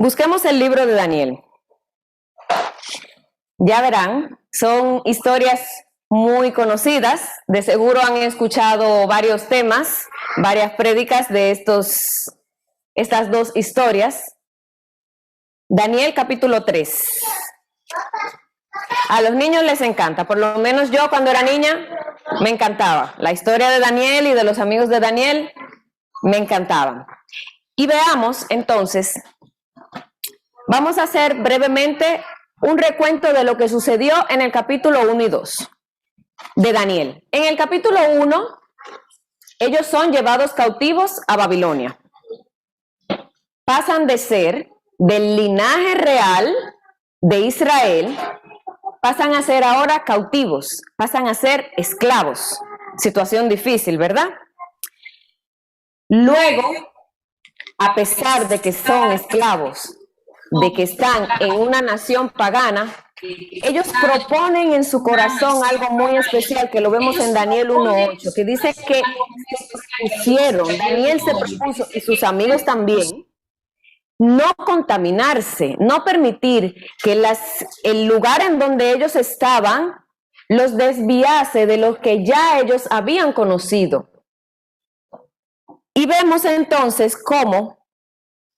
Busquemos el libro de Daniel. Ya verán, son historias muy conocidas. De seguro han escuchado varios temas, varias prédicas de estas dos historias. Daniel capítulo 3. A los niños les encanta, por lo menos yo cuando era niña me encantaba. La historia de Daniel y de los amigos de Daniel me encantaban. Y veamos entonces, vamos a hacer brevemente un recuento de lo que sucedió en el capítulo 1 y 2 de Daniel. En el capítulo 1, ellos son llevados cautivos a Babilonia. Pasan de ser del linaje real de Israel, pasan a ser ahora cautivos, pasan a ser esclavos. Situación difícil, ¿verdad? Luego, a pesar de que son esclavos, de que están en una nación pagana, ellos proponen en su corazón algo muy especial, que lo vemos en Daniel 1:8, que dice que Daniel se propuso, y sus amigos también, no contaminarse, no permitir que el lugar en donde ellos estaban los desviase de lo que ya ellos habían conocido. Y vemos entonces cómo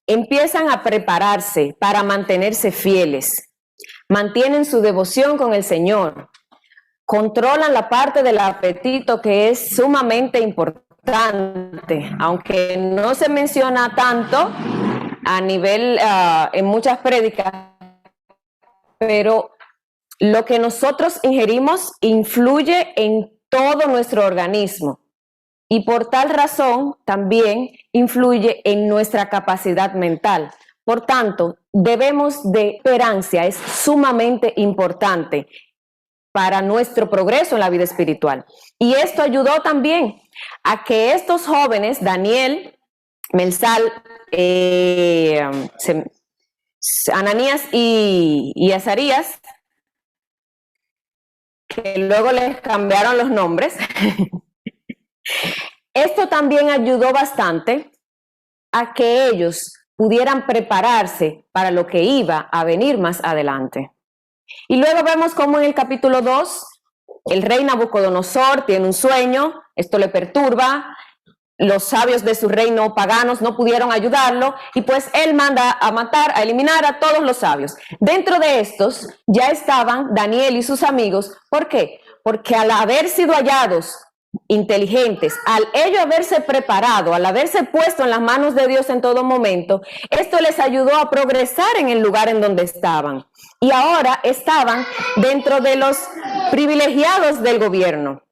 empiezan a prepararse para mantenerse fieles, mantienen su devoción con el Señor, controlan la parte del apetito que es sumamente importante, aunque no se menciona tanto a nivel en muchas prédicas, pero lo que nosotros ingerimos influye en todo nuestro organismo y por tal razón también influye en nuestra capacidad mental. Por tanto, debemos de esperancia, es sumamente importante para nuestro progreso en la vida espiritual. Y esto ayudó también a que estos jóvenes, Daniel, Melsal, Ananías y Azarías, que luego les cambiaron los nombres, esto también ayudó bastante a que ellos pudieran prepararse para lo que iba a venir más adelante. Y luego vemos cómo en el capítulo 2, el rey Nabucodonosor tiene un sueño, esto le perturba, los sabios de su reino paganos no pudieron ayudarlo y pues él manda a matar, a eliminar a todos los sabios. Dentro de estos ya estaban Daniel y sus amigos. ¿Por qué? Porque al haber sido hallados inteligentes, al ello haberse preparado, al haberse puesto en las manos de Dios en todo momento, esto les ayudó a progresar en el lugar en donde estaban. Y ahora estaban dentro de los privilegiados del gobierno.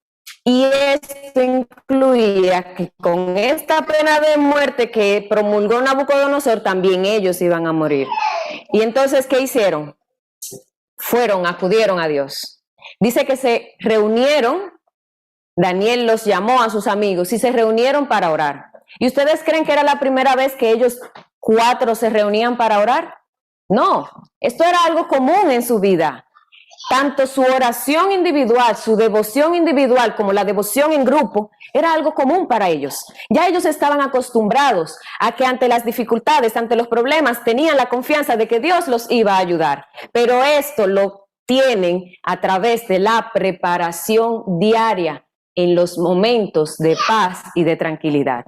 Y esto incluía que con esta pena de muerte que promulgó Nabucodonosor, también ellos iban a morir. Y entonces, ¿qué hicieron? Acudieron a Dios. Dice que se reunieron, Daniel los llamó a sus amigos y se reunieron para orar. ¿Y ustedes creen que era la primera vez que ellos 4 se reunían para orar? No, esto era algo común en su vida. Tanto su oración individual, su devoción individual, como la devoción en grupo, era algo común para ellos. Ya ellos estaban acostumbrados a que ante las dificultades, ante los problemas, tenían la confianza de que Dios los iba a ayudar. Pero esto lo tienen a través de la preparación diaria en los momentos de paz y de tranquilidad.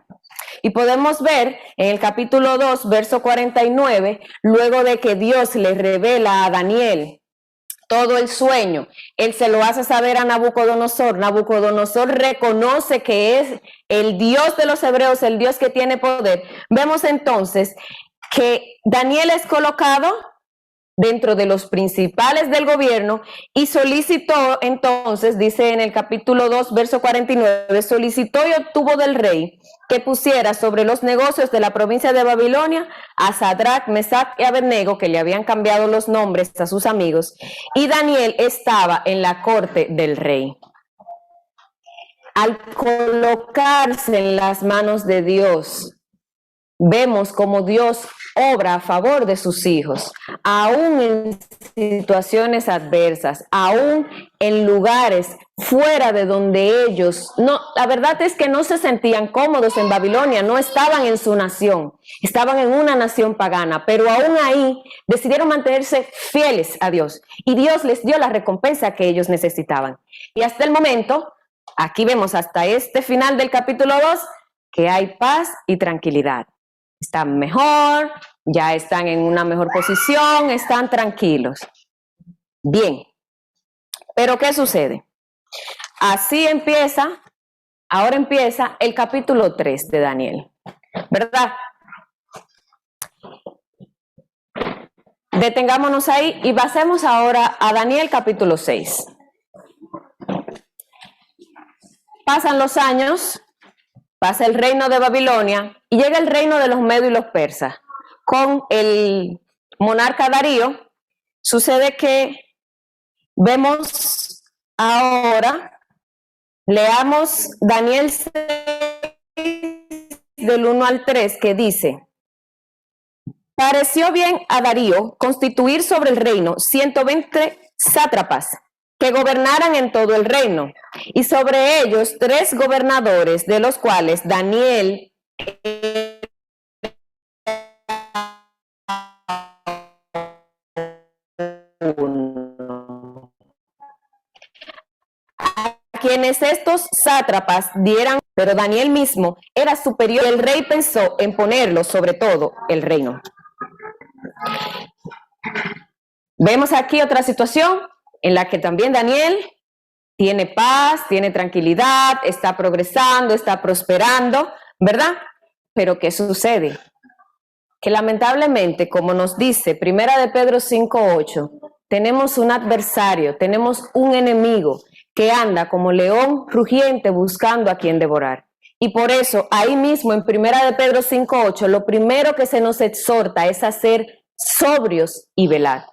Y podemos ver en el capítulo 2, verso 49, luego de que Dios le revela a Daniel todo el sueño, él se lo hace saber a Nabucodonosor. Nabucodonosor reconoce que es el Dios de los hebreos, el Dios que tiene poder. Vemos entonces que Daniel es colocado dentro de los principales del gobierno y solicitó entonces, dice en el capítulo 2, verso 49, solicitó y obtuvo del rey que pusiera sobre los negocios de la provincia de Babilonia a Sadrach, Mesach y Abednego, que le habían cambiado los nombres a sus amigos, y Daniel estaba en la corte del rey. Al colocarse en las manos de Dios, vemos cómo Dios obra a favor de sus hijos, aún en situaciones adversas, aún en lugares fuera de donde ellos, la verdad es que no se sentían cómodos en Babilonia, no estaban en su nación, estaban en una nación pagana, pero aún ahí decidieron mantenerse fieles a Dios y Dios les dio la recompensa que ellos necesitaban. Y hasta el momento, aquí vemos hasta este final del capítulo 2, que hay paz y tranquilidad. Están mejor, ya están en una mejor posición, están tranquilos. Bien, pero ¿qué sucede? Así empieza, ahora empieza el capítulo 3 de Daniel, ¿verdad? Detengámonos ahí y pasemos ahora a Daniel capítulo 6. Pasan los años, pasa el reino de Babilonia y llega el reino de los Medos y los persas. Con el monarca Darío, sucede que vemos ahora, leamos Daniel 6 del 1 al 3, que dice: pareció bien a Darío constituir sobre el reino 120 sátrapas que gobernaran en todo el reino, y sobre ellos 3 gobernadores, de los cuales Daniel a quienes estos sátrapas dieran, pero Daniel mismo era superior. El rey pensó en ponerlo sobre todo el reino. Vemos aquí otra situación en la que también Daniel tiene paz, tiene tranquilidad, está progresando, está prosperando, ¿verdad? Pero ¿qué sucede? Que lamentablemente, como nos dice Primera de Pedro 5:8, tenemos un adversario, tenemos un enemigo que anda como león rugiente buscando a quien devorar. Y por eso, ahí mismo en Primera de Pedro 5:8, lo primero que se nos exhorta es a ser sobrios y velar.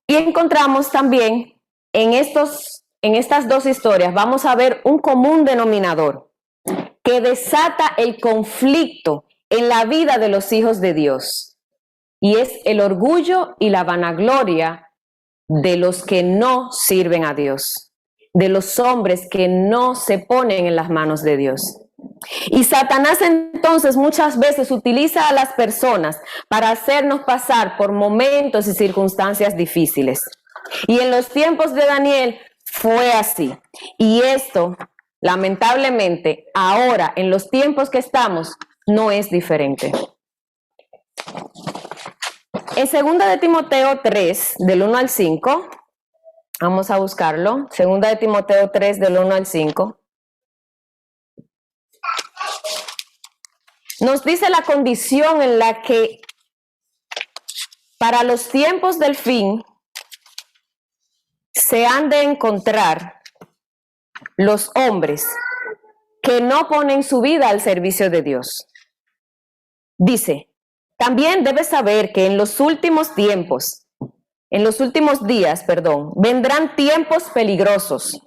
Y encontramos también en estas dos historias, vamos a ver un común denominador que desata el conflicto en la vida de los hijos de Dios, y es el orgullo y la vanagloria de los que no sirven a Dios, de los hombres que no se ponen en las manos de Dios. Y Satanás entonces muchas veces utiliza a las personas para hacernos pasar por momentos y circunstancias difíciles. Y en los tiempos de Daniel fue así. Y esto, lamentablemente, ahora en los tiempos que estamos, no es diferente. En 2 de Timoteo 3, del 1 al 5, vamos a buscarlo. 2 de Timoteo 3, del 1 al 5. Nos dice la condición en la que para los tiempos del fin se han de encontrar los hombres que no ponen su vida al servicio de Dios. Dice: también debes saber que en los últimos días, vendrán tiempos peligrosos.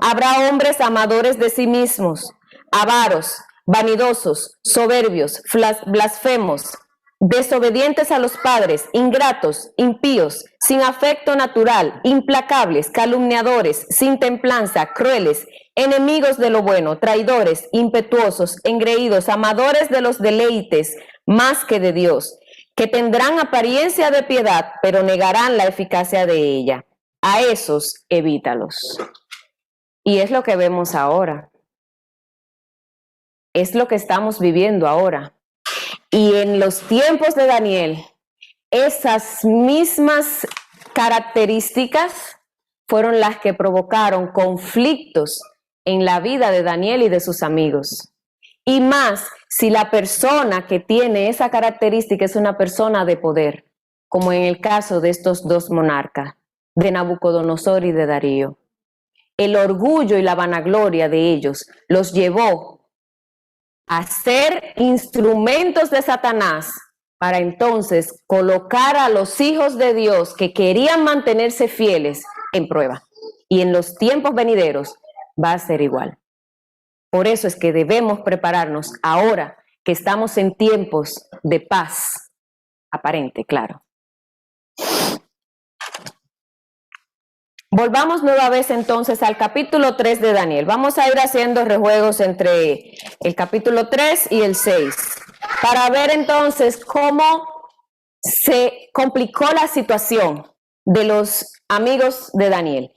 Habrá hombres amadores de sí mismos, avaros, vanidosos, soberbios, blasfemos, desobedientes a los padres, ingratos, impíos, sin afecto natural, implacables, calumniadores, sin templanza, crueles, enemigos de lo bueno, traidores, impetuosos, engreídos, amadores de los deleites más que de Dios, que tendrán apariencia de piedad, pero negarán la eficacia de ella. A esos evítalos. Y es lo que vemos ahora. Es lo que estamos viviendo ahora. Y en los tiempos de Daniel, esas mismas características fueron las que provocaron conflictos en la vida de Daniel y de sus amigos. Y más si la persona que tiene esa característica es una persona de poder, como en el caso de estos dos monarcas, de Nabucodonosor y de Darío. El orgullo y la vanagloria de ellos los llevó a ser instrumentos de Satanás para entonces colocar a los hijos de Dios que querían mantenerse fieles en prueba. Y en los tiempos venideros va a ser igual. Por eso es que debemos prepararnos ahora que estamos en tiempos de paz aparente, claro. Volvamos nueva vez entonces al capítulo 3 de Daniel. Vamos a ir haciendo rejuegos entre el capítulo 3 y el 6 para ver entonces cómo se complicó la situación de los amigos de Daniel.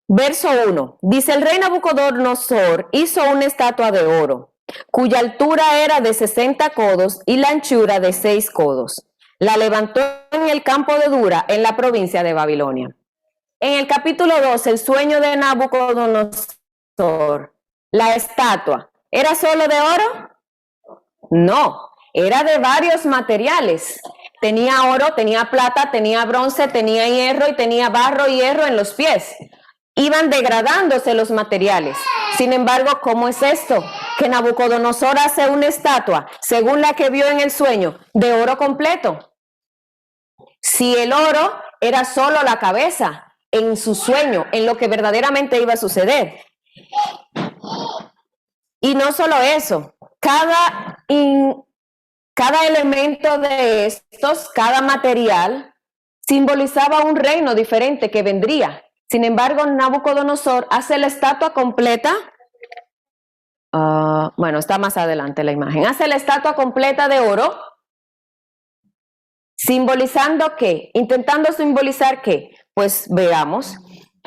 Verso 1, dice: el rey Nabucodonosor hizo una estatua de oro, cuya altura era de 60 codos y la anchura de 6 codos. La levantó en el campo de Dura, en la provincia de Babilonia. En el capítulo 2, el sueño de Nabucodonosor, la estatua, ¿era solo de oro? No, era de varios materiales. Tenía oro, tenía plata, tenía bronce, tenía hierro y tenía barro y hierro en los pies. Iban degradándose los materiales. Sin embargo, ¿cómo es esto? Que Nabucodonosor hace una estatua, según la que vio en el sueño, de oro completo. Si el oro era solo la cabeza, en su sueño, en lo que verdaderamente iba a suceder. Y no solo eso, cada elemento de estos, cada material, simbolizaba un reino diferente que vendría. Sin embargo, Nabucodonosor hace la estatua completa. Bueno, está más adelante la imagen. Hace la estatua completa de oro, simbolizando ¿qué? Intentando simbolizar ¿qué? Pues veamos.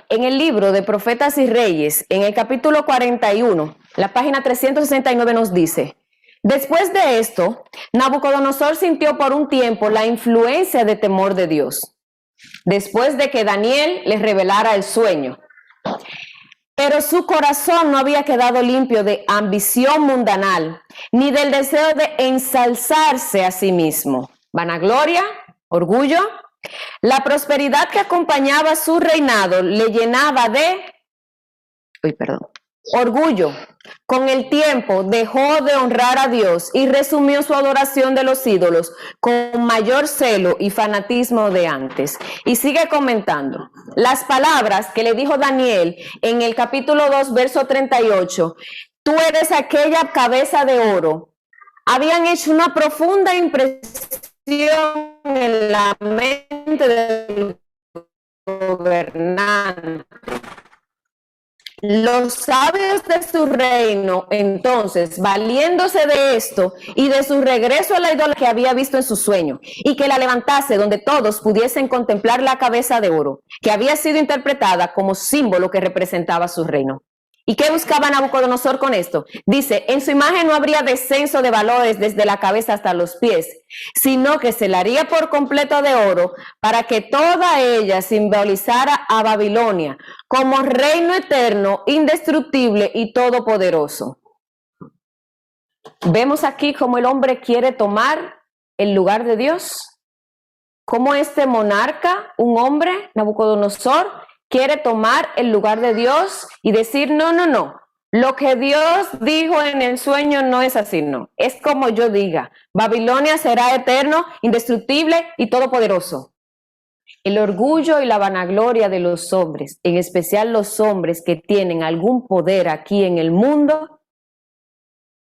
En el libro de Profetas y Reyes, en el capítulo 41, la página 369 nos dice: después de esto, Nabucodonosor sintió por un tiempo la influencia de temor de Dios, después de que Daniel les revelara el sueño. Pero su corazón no había quedado limpio de ambición mundanal, ni del deseo de ensalzarse a sí mismo. Vanagloria, orgullo. La prosperidad que acompañaba su reinado le llenaba de orgullo. Con el tiempo dejó de honrar a Dios y resumió su adoración de los ídolos con mayor celo y fanatismo de antes. Y sigue comentando. Las palabras que le dijo Daniel en el capítulo 2, verso 38, tú eres aquella cabeza de oro, habían hecho una profunda impresión en la mente del gobernante. Los sabios de su reino, entonces, valiéndose de esto y de su regreso a la idolatría que había visto en su sueño, y que la levantase donde todos pudiesen contemplar la cabeza de oro, que había sido interpretada como símbolo que representaba su reino. ¿Y qué buscaba Nabucodonosor con esto? Dice, en su imagen no habría descenso de valores desde la cabeza hasta los pies, sino que se la haría por completo de oro para que toda ella simbolizara a Babilonia como reino eterno, indestructible y todopoderoso. Vemos aquí cómo el hombre quiere tomar el lugar de Dios, cómo este monarca, un hombre, Nabucodonosor, quiere tomar el lugar de Dios y decir, no, lo que Dios dijo en el sueño no es así, no, es como yo diga, Babilonia será eterno, indestructible y todopoderoso. El orgullo y la vanagloria de los hombres, en especial los hombres que tienen algún poder aquí en el mundo,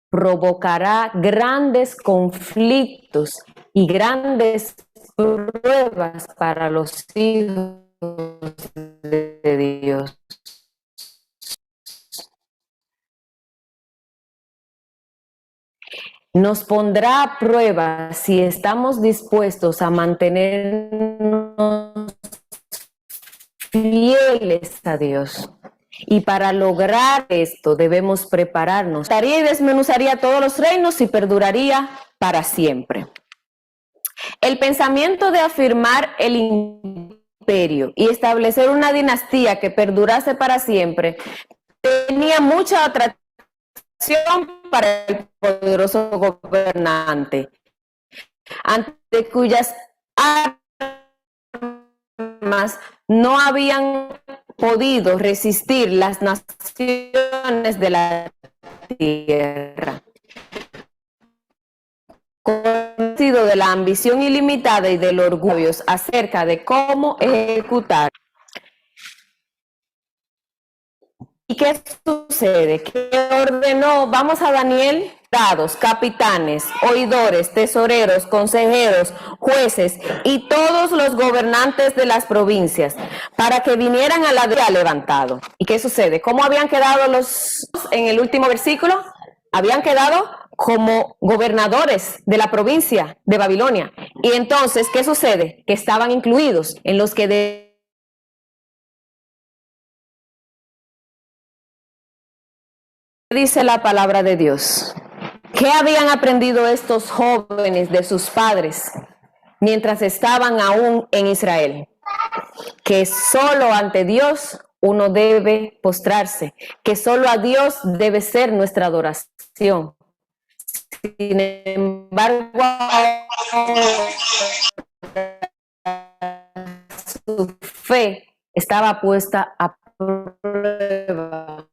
provocará grandes conflictos y grandes pruebas para los hijos de Dios. Nos pondrá a prueba si estamos dispuestos a mantenernos fieles a Dios. Y para lograr esto debemos prepararnos. Daría y desmenuzaría todos los reinos y perduraría para siempre. El pensamiento de afirmar el imperio y establecer una dinastía que perdurase para siempre tenía mucha atracción para el poderoso gobernante, ante cuyas armas no habían podido resistir las naciones de la tierra. Conocido de la ambición ilimitada y del orgullo acerca de cómo ejecutar. qué sucede? Que ordenó, vamos a Daniel, dados, capitanes, oidores, tesoreros, consejeros, jueces y todos los gobernantes de las provincias para que vinieran a la día levantado. ¿Y qué sucede? ¿Cómo habían quedado los en el último versículo? Habían quedado como gobernadores de la provincia de Babilonia. Y entonces, ¿qué sucede? Que estaban incluidos en los que dice la palabra de Dios. ¿Qué habían aprendido estos jóvenes de sus padres mientras estaban aún en Israel? Que solo ante Dios uno debe postrarse, que solo a Dios debe ser nuestra adoración. Sin embargo, su fe estaba puesta a prueba.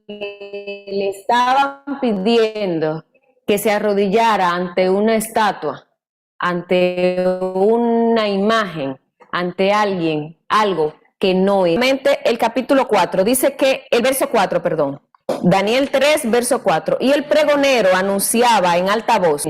Le estaban pidiendo que se arrodillara ante una estatua, ante una imagen, ante alguien, algo que no es. El capítulo 4 dice que, el verso 4, perdón, Daniel 3, verso 4, y el pregonero anunciaba en alta voz.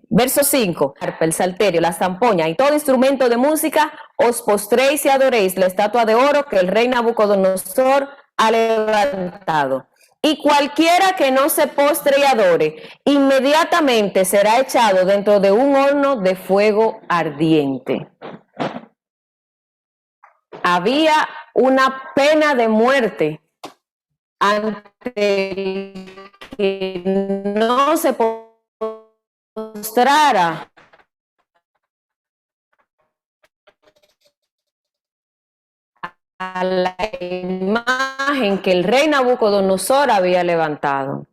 Verso 5, el salterio, la zampoña y todo instrumento de música, os postréis y adoréis la estatua de oro que el rey Nabucodonosor ha levantado. Y cualquiera que no se postre y adore, inmediatamente será echado dentro de un horno de fuego ardiente. Había una pena de muerte ante el que no se postrara a la imagen que el rey Nabucodonosor había levantado.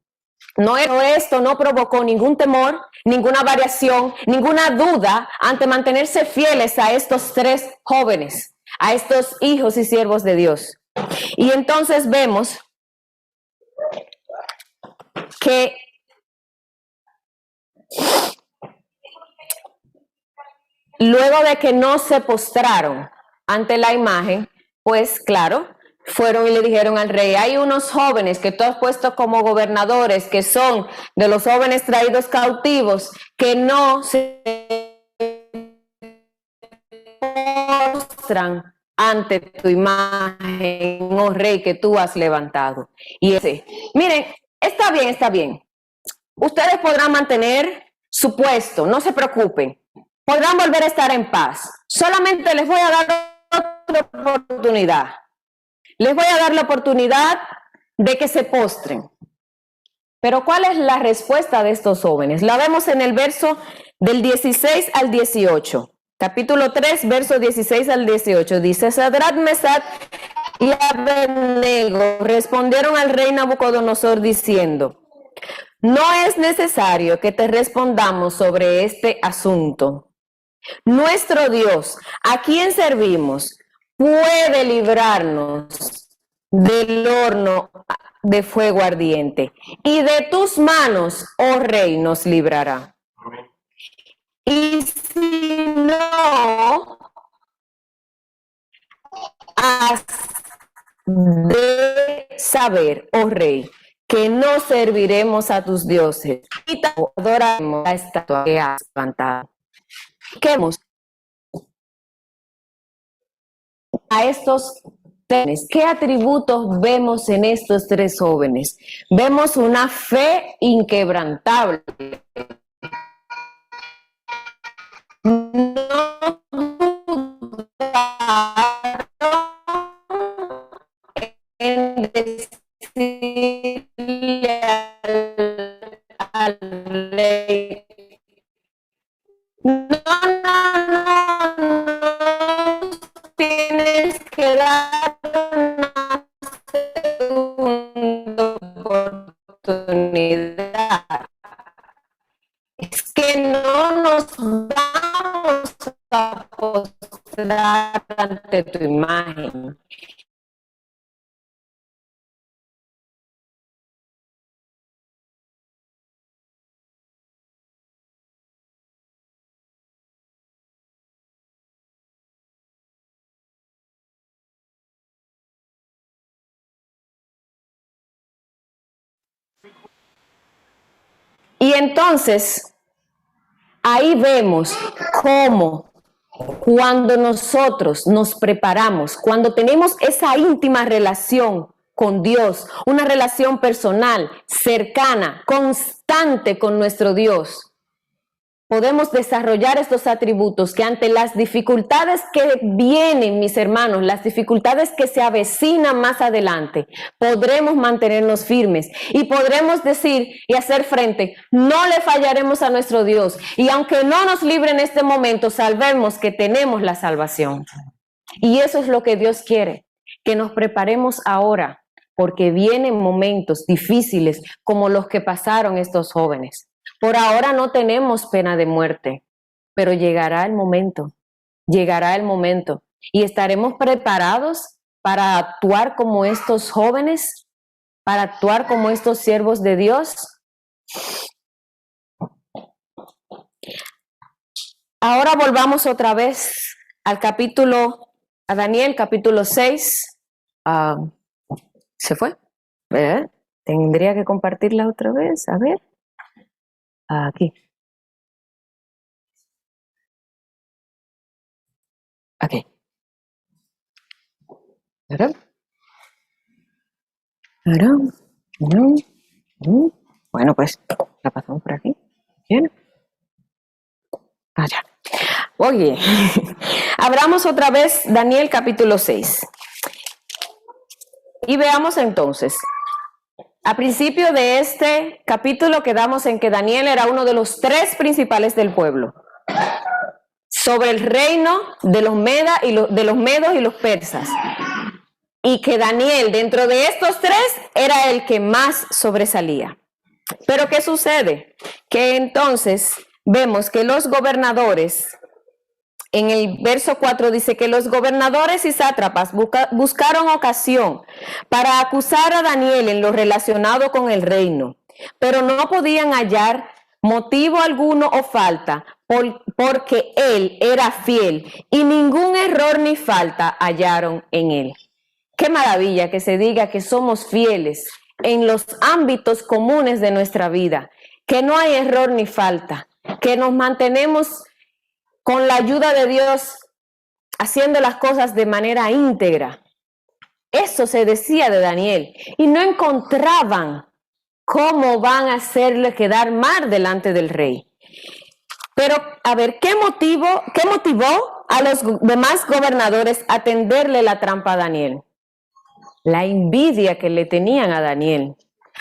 Esto no provocó ningún temor, ninguna variación, ninguna duda ante mantenerse fieles a estos tres jóvenes, a estos hijos y siervos de Dios. Y entonces vemos que luego de que no se postraron ante la imagen, pues claro, fueron y le dijeron al rey, hay unos jóvenes que tú has puesto como gobernadores, que son de los jóvenes traídos cautivos, que no se postran ante tu imagen, oh rey, que tú has levantado. Y ese, miren, está bien, está bien. Ustedes podrán mantener su puesto, no se preocupen. Podrán volver a estar en paz. Solamente les voy a dar otra oportunidad. Les voy a dar la oportunidad de que se postren. Pero ¿cuál es la respuesta de estos jóvenes? La vemos en el verso del 16 al 18. Capítulo 3, verso 16 al 18. Dice, Sadrach, Mesach y Abednego respondieron al rey Nabucodonosor diciendo, no es necesario que te respondamos sobre este asunto. Nuestro Dios, a quien servimos, puede librarnos del horno de fuego ardiente, y de tus manos, oh rey, nos librará. Y si no, has de saber, oh rey, que no serviremos a tus dioses, y adoraremos la estatua que has levantado. ¿Qué vemos? A estos jóvenes, ¿qué atributos vemos en estos tres jóvenes? Vemos una fe inquebrantable. No en decirle al rey, no, tienes que dar una segunda oportunidad. Es que no nos vamos a postrar ante tu imagen. Y entonces, ahí vemos cómo cuando nosotros nos preparamos, cuando tenemos esa íntima relación con Dios, una relación personal, cercana, constante con nuestro Dios, podemos desarrollar estos atributos que ante las dificultades que vienen, mis hermanos, las dificultades que se avecinan más adelante, podremos mantenernos firmes y podremos decir y hacer frente, no le fallaremos a nuestro Dios. Y aunque no nos libre en este momento, sabemos que tenemos la salvación. Y eso es lo que Dios quiere, que nos preparemos ahora, porque vienen momentos difíciles como los que pasaron estos jóvenes. Por ahora no tenemos pena de muerte, pero llegará el momento y estaremos preparados para actuar como estos jóvenes, para actuar como estos siervos de Dios. Ahora volvamos otra vez a Daniel capítulo 6. ¿Se fue? Tendría que compartirla otra vez, a ver. Aquí. Aquí. Bueno, pues la pasamos por aquí. Bien. Allá. Oye, abramos otra vez Daniel capítulo 6. Y veamos entonces. A principio de este capítulo quedamos en que Daniel era uno de los 3 principales del pueblo, sobre el reino de los medos y los persas, y que Daniel dentro de estos 3 era el que más sobresalía. Pero ¿qué sucede? Que entonces vemos que los gobernadores, en el verso 4 dice que los gobernadores y sátrapas buscaron ocasión para acusar a Daniel en lo relacionado con el reino, pero no podían hallar motivo alguno o falta, porque él era fiel y ningún error ni falta hallaron en él. Qué maravilla que se diga que somos fieles en los ámbitos comunes de nuestra vida, que no hay error ni falta, que nos mantenemos con la ayuda de Dios, haciendo las cosas de manera íntegra. Eso se decía de Daniel. Y no encontraban cómo van a hacerle quedar mal delante del rey. Pero, a ver, ¿qué motivó a los demás gobernadores a tenderle la trampa a Daniel? La envidia que le tenían a Daniel.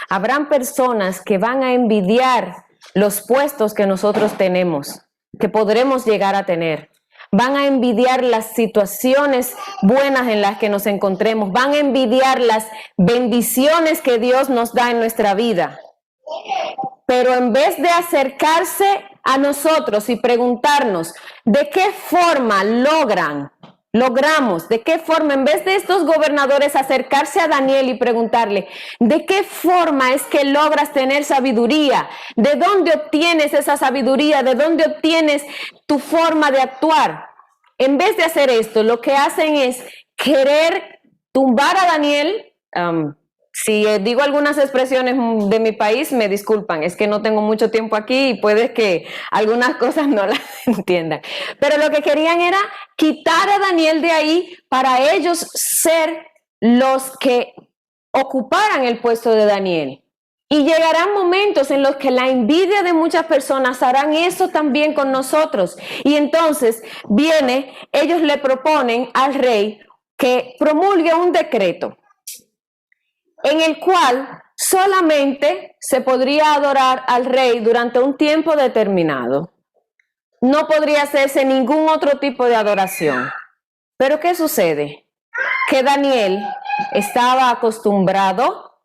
Habrán personas que van a envidiar los puestos que nosotros tenemos, que podremos llegar a tener. Van a envidiar las situaciones buenas en las que nos encontremos. Van a envidiar las bendiciones que Dios nos da en nuestra vida. Pero en vez de acercarse a nosotros y preguntarnos de qué forma logramos, de qué forma, en vez de estos gobernadores acercarse a Daniel y preguntarle, ¿de qué forma es que logras tener sabiduría? ¿De dónde obtienes esa sabiduría? ¿De dónde obtienes tu forma de actuar? En vez de hacer esto, lo que hacen es querer tumbar a Daniel. Si digo algunas expresiones de mi país, me disculpan, es que no tengo mucho tiempo aquí y puede que algunas cosas no las entiendan. Pero lo que querían era quitar a Daniel de ahí para ellos ser los que ocuparan el puesto de Daniel. Y llegarán momentos en los que la envidia de muchas personas harán eso también con nosotros. Y entonces ellos le proponen al rey que promulgue un decreto en el cual solamente se podría adorar al rey durante un tiempo determinado. No podría hacerse ningún otro tipo de adoración. Pero ¿qué sucede? Que Daniel estaba acostumbrado,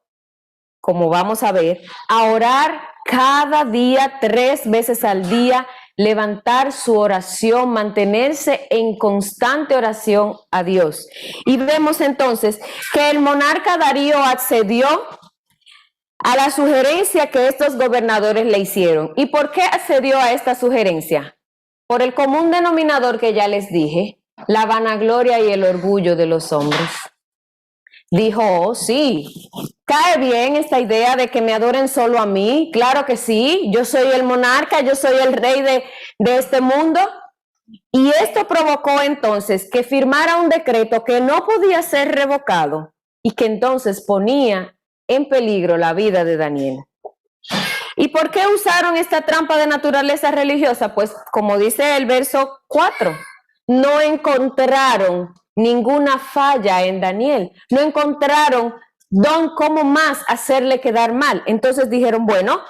como vamos a ver, a orar cada día, 3 veces al día, levantar su oración, mantenerse en constante oración a Dios. Y vemos entonces que el monarca Darío accedió a la sugerencia que estos gobernadores le hicieron. ¿Y por qué accedió a esta sugerencia? Por el común denominador que ya les dije, la vanagloria y el orgullo de los hombres. dijo, oh, sí, cae bien esta idea de que me adoren solo a mí. Claro que sí, yo soy el monarca, yo soy el rey de este mundo. Y esto provocó entonces que firmara un decreto que no podía ser revocado y que entonces ponía en peligro la vida de Daniel. ¿Y por qué usaron esta trampa de naturaleza religiosa? Pues como dice el verso 4, no encontraron ninguna falla en Daniel, no encontraron cómo más hacerle quedar mal. Entonces dijeron, bueno,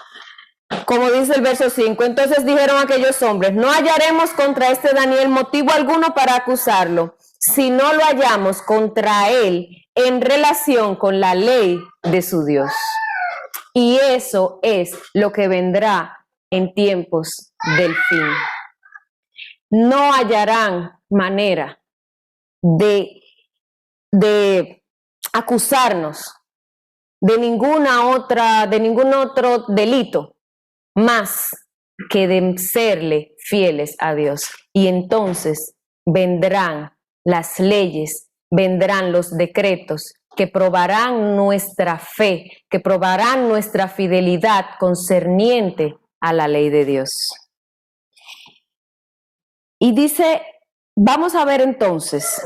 como dice el verso 5, entonces dijeron aquellos hombres, no hallaremos contra este Daniel motivo alguno para acusarlo, si no lo hallamos contra él en relación con la ley de su Dios. Y eso es lo que vendrá en tiempos del fin. No hallarán manera de acusarnos de ningún otro delito más que de serle fieles a Dios. Y entonces vendrán las leyes, vendrán los decretos que probarán nuestra fe, que probarán nuestra fidelidad concerniente a la ley de Dios. Y dice, vamos a ver entonces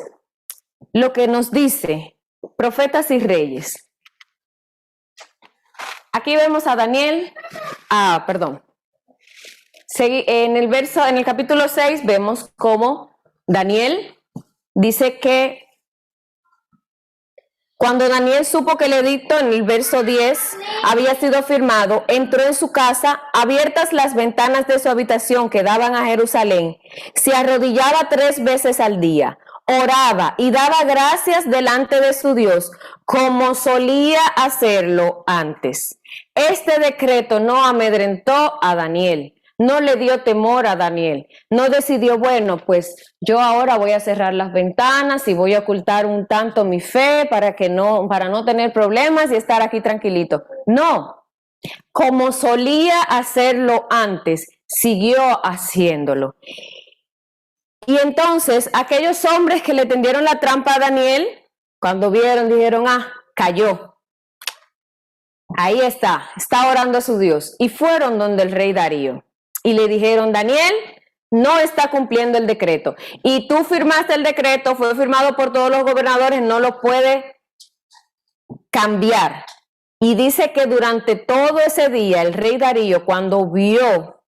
lo que nos dice Profetas y Reyes. Aquí vemos a Daniel, en el capítulo 6 vemos cómo Daniel dice que cuando Daniel supo que el edicto en el verso 10 había sido firmado, entró en su casa, abiertas las ventanas de su habitación que daban a Jerusalén, se arrodillaba 3 veces al día, oraba y daba gracias delante de su Dios, como solía hacerlo antes. Este decreto no amedrentó a Daniel, no le dio temor a Daniel, no decidió, bueno, pues yo ahora voy a cerrar las ventanas y voy a ocultar un tanto mi fe para no tener problemas y estar aquí tranquilito. No, como solía hacerlo antes, siguió haciéndolo. Y entonces aquellos hombres que le tendieron la trampa a Daniel, cuando vieron, dijeron, cayó. Ahí está orando a su Dios. Y fueron donde el rey Darío. Y le dijeron, Daniel no está cumpliendo el decreto. Y tú firmaste el decreto, fue firmado por todos los gobernadores, no lo puede cambiar. Y dice que durante todo ese día el rey Darío, cuando vio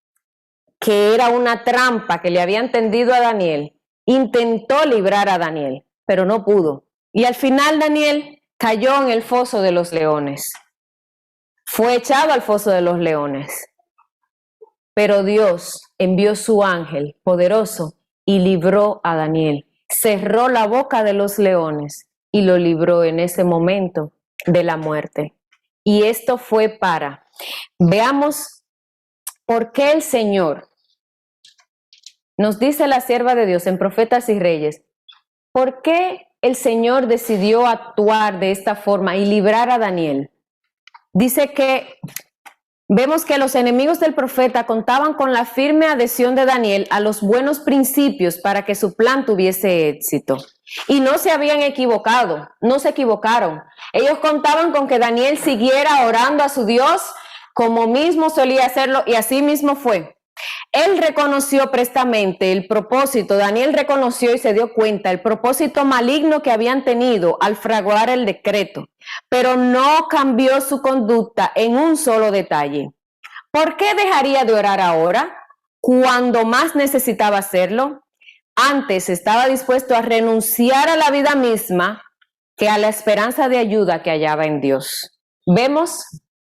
que era una trampa que le habían tendido a Daniel, intentó librar a Daniel, pero no pudo. Y al final Daniel cayó en el foso de los leones. Fue echado al foso de los leones. Pero Dios envió su ángel poderoso y libró a Daniel. Cerró la boca de los leones y lo libró en ese momento de la muerte. Y esto fue veamos por qué el Señor, nos dice la sierva de Dios en Profetas y Reyes, por qué el Señor decidió actuar de esta forma y librar a Daniel. Dice que vemos que los enemigos del profeta contaban con la firme adhesión de Daniel a los buenos principios para que su plan tuviese éxito. Y no se habían equivocado, no se equivocaron. Ellos contaban con que Daniel siguiera orando a su Dios como mismo solía hacerlo, y así mismo fue. Él reconoció prestamente el propósito, Daniel reconoció y se dio cuenta el propósito maligno que habían tenido al fraguar el decreto, pero no cambió su conducta en un solo detalle. ¿Por qué dejaría de orar ahora, cuando más necesitaba hacerlo? Antes estaba dispuesto a renunciar a la vida misma que a la esperanza de ayuda que hallaba en Dios. Vemos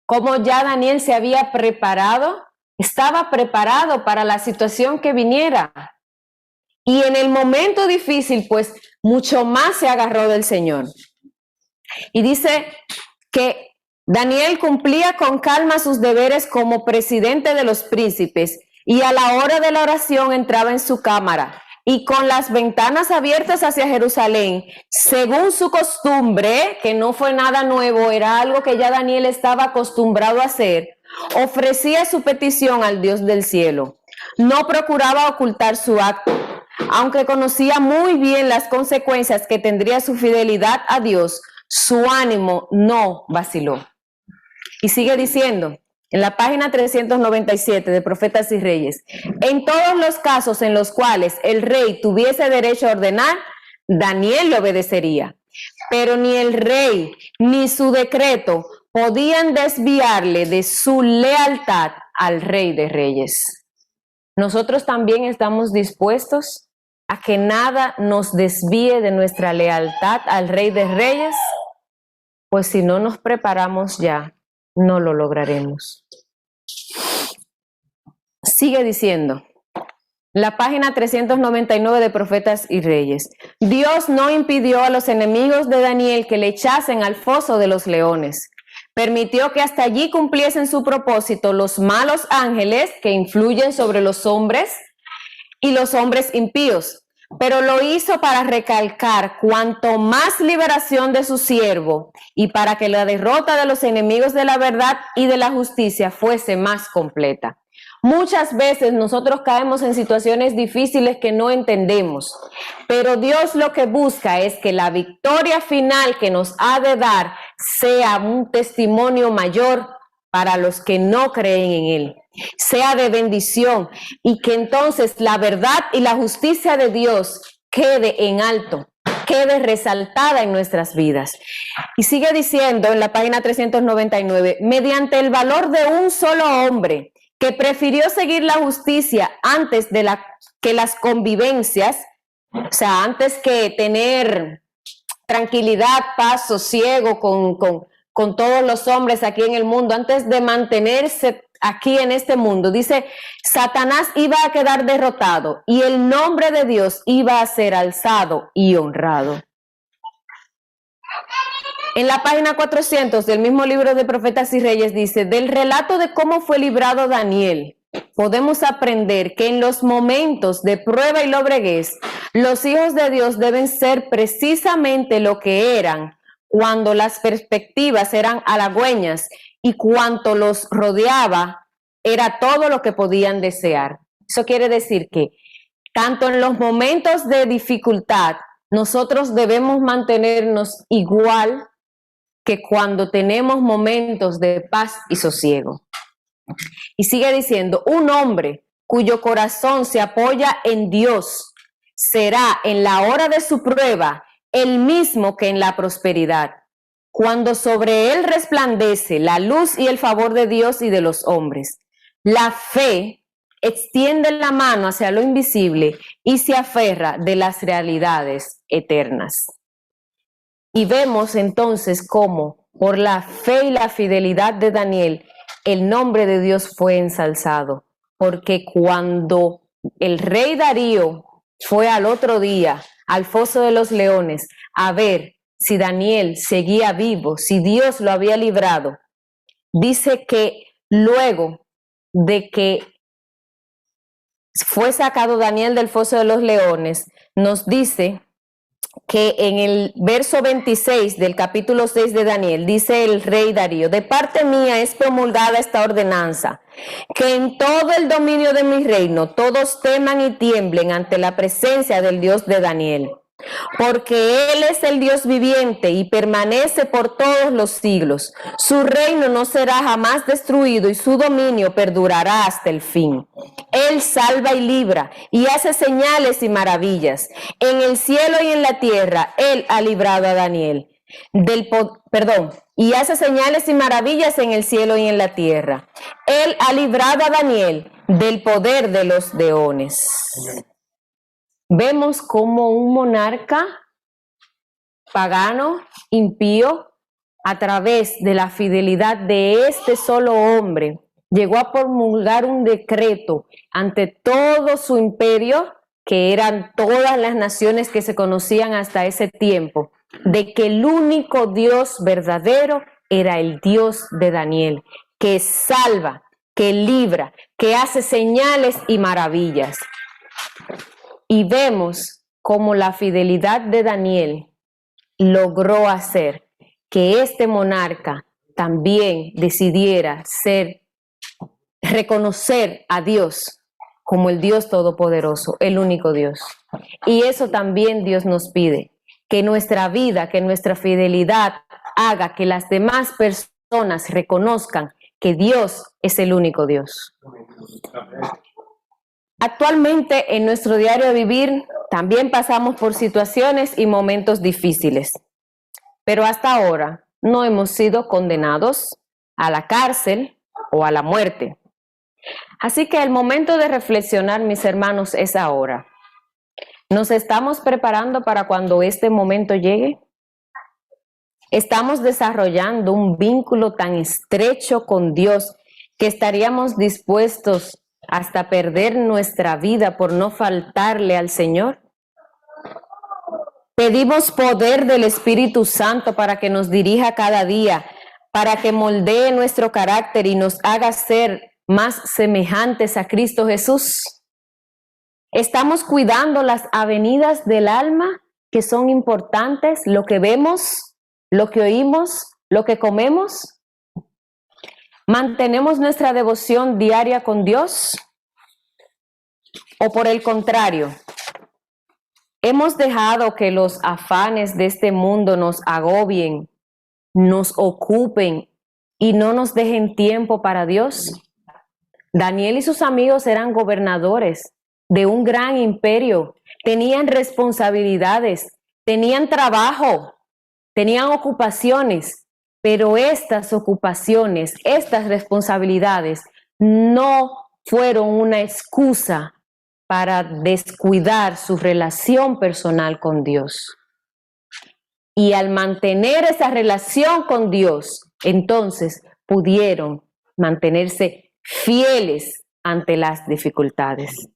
cómo ya Daniel se había preparado. Estaba preparado para la situación que viniera. Y en el momento difícil, pues, mucho más se agarró del Señor. Y dice que Daniel cumplía con calma sus deberes como presidente de los príncipes y a la hora de la oración entraba en su cámara y con las ventanas abiertas hacia Jerusalén, según su costumbre, que no fue nada nuevo, era algo que ya Daniel estaba acostumbrado a hacer, ofrecía su petición al Dios del cielo. No procuraba ocultar su acto, aunque conocía muy bien las consecuencias que tendría su fidelidad a Dios. su ánimo no vaciló. Y sigue diciendo, en la página 397 de Profetas y Reyes, en todos los casos en los cuales el rey tuviese derecho a ordenar, Daniel le obedecería. Pero ni el rey ni su decreto podían desviarle de su lealtad al Rey de Reyes. Nosotros también estamos dispuestos a que nada nos desvíe de nuestra lealtad al Rey de Reyes, pues si no nos preparamos ya, no lo lograremos. Sigue diciendo, la página 399 de Profetas y Reyes. Dios no impidió a los enemigos de Daniel que le echasen al foso de los leones. Permitió que hasta allí cumpliesen su propósito los malos ángeles que influyen sobre los hombres y los hombres impíos. Pero lo hizo para recalcar cuanto más liberación de su siervo y para que la derrota de los enemigos de la verdad y de la justicia fuese más completa. Muchas veces nosotros caemos en situaciones difíciles que no entendemos, pero Dios lo que busca es que la victoria final que nos ha de dar sea un testimonio mayor para los que no creen en Él, sea de bendición y que entonces la verdad y la justicia de Dios quede en alto, quede resaltada en nuestras vidas. Y sigue diciendo en la página 399, mediante el valor de un solo hombre que prefirió seguir la justicia antes de que las convivencias, o sea, antes que tener tranquilidad, paz, sosiego con todos los hombres aquí en el mundo, antes de mantenerse aquí en este mundo. Dice, Satanás iba a quedar derrotado y el nombre de Dios iba a ser alzado y honrado. En la página 400 del mismo libro de Profetas y Reyes dice, del relato de cómo fue librado Daniel, podemos aprender que en los momentos de prueba y lobreguez, los hijos de Dios deben ser precisamente lo que eran cuando las perspectivas eran halagüeñas y cuanto los rodeaba era todo lo que podían desear. Eso quiere decir que tanto en los momentos de dificultad, nosotros debemos mantenernos igual que cuando tenemos momentos de paz y sosiego. Y sigue diciendo, un hombre cuyo corazón se apoya en Dios será en la hora de su prueba el mismo que en la prosperidad, cuando sobre él resplandece la luz y el favor de Dios y de los hombres. La fe extiende la mano hacia lo invisible y se aferra de las realidades eternas. Y vemos entonces cómo por la fe y la fidelidad de Daniel, el nombre de Dios fue ensalzado. Porque cuando el rey Darío fue al otro día al foso de los leones a ver si Daniel seguía vivo, si Dios lo había librado, dice que luego de que fue sacado Daniel del foso de los leones, nos dice que en el verso 26 del capítulo 6 de Daniel, dice el rey Darío, de parte mía es promulgada esta ordenanza, que en todo el dominio de mi reino todos teman y tiemblen ante la presencia del Dios de Daniel, porque Él es el Dios viviente y permanece por todos los siglos. Su reino no será jamás destruido y su dominio perdurará hasta el fin. Él salva y libra y hace señales y maravillas. En el cielo y en la tierra Él ha librado a Daniel y hace señales y maravillas en el cielo y en la tierra. Él ha librado a Daniel del poder de los leones. Vemos como un monarca pagano, impío, a través de la fidelidad de este solo hombre, llegó a promulgar un decreto ante todo su imperio, que eran todas las naciones que se conocían hasta ese tiempo, de que el único Dios verdadero era el Dios de Daniel, que salva, que libra, que hace señales y maravillas. Y vemos cómo la fidelidad de Daniel logró hacer que este monarca también decidiera reconocer a Dios como el Dios todopoderoso, el único Dios. Y eso también Dios nos pide, que nuestra vida, que nuestra fidelidad haga que las demás personas reconozcan que Dios es el único Dios. Actualmente en nuestro diario vivir también pasamos por situaciones y momentos difíciles, pero hasta ahora no hemos sido condenados a la cárcel o a la muerte. Así que el momento de reflexionar, mis hermanos, es ahora. ¿Nos estamos preparando para cuando este momento llegue? ¿Estamos desarrollando un vínculo tan estrecho con Dios que estaríamos dispuestos hasta perder nuestra vida por no faltarle al Señor? Pedimos poder del Espíritu Santo para que nos dirija cada día, para que moldee nuestro carácter y nos haga ser más semejantes a Cristo Jesús. ¿Estamos cuidando las avenidas del alma que son importantes, lo que vemos, lo que oímos, lo que comemos? ¿Mantenemos nuestra devoción diaria con Dios? ¿O por el contrario, hemos dejado que los afanes de este mundo nos agobien, nos ocupen y no nos dejen tiempo para Dios? Daniel y sus amigos eran gobernadores de un gran imperio, tenían responsabilidades, tenían trabajo, tenían ocupaciones, pero estas ocupaciones, estas responsabilidades no fueron una excusa para descuidar su relación personal con Dios. Y al mantener esa relación con Dios, entonces pudieron mantenerse fieles ante las dificultades.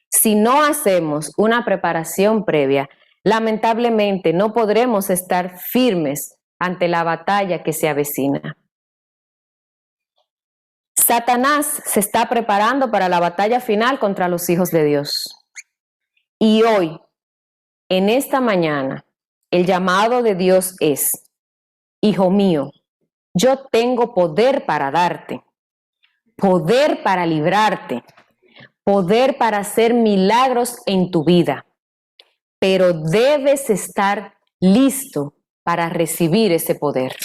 Si no hacemos una preparación previa, lamentablemente no podremos estar firmes ante la batalla que se avecina. Satanás se está preparando para la batalla final contra los hijos de Dios. Y hoy, en esta mañana, el llamado de Dios es: hijo mío, yo tengo poder para darte, poder para librarte, poder para hacer milagros en tu vida, pero debes estar listo para recibir ese poder.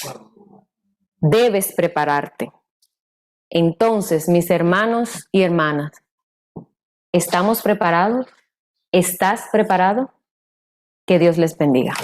Debes prepararte. Entonces, mis hermanos y hermanas, ¿estamos preparados? ¿Estás preparado? Que Dios les bendiga.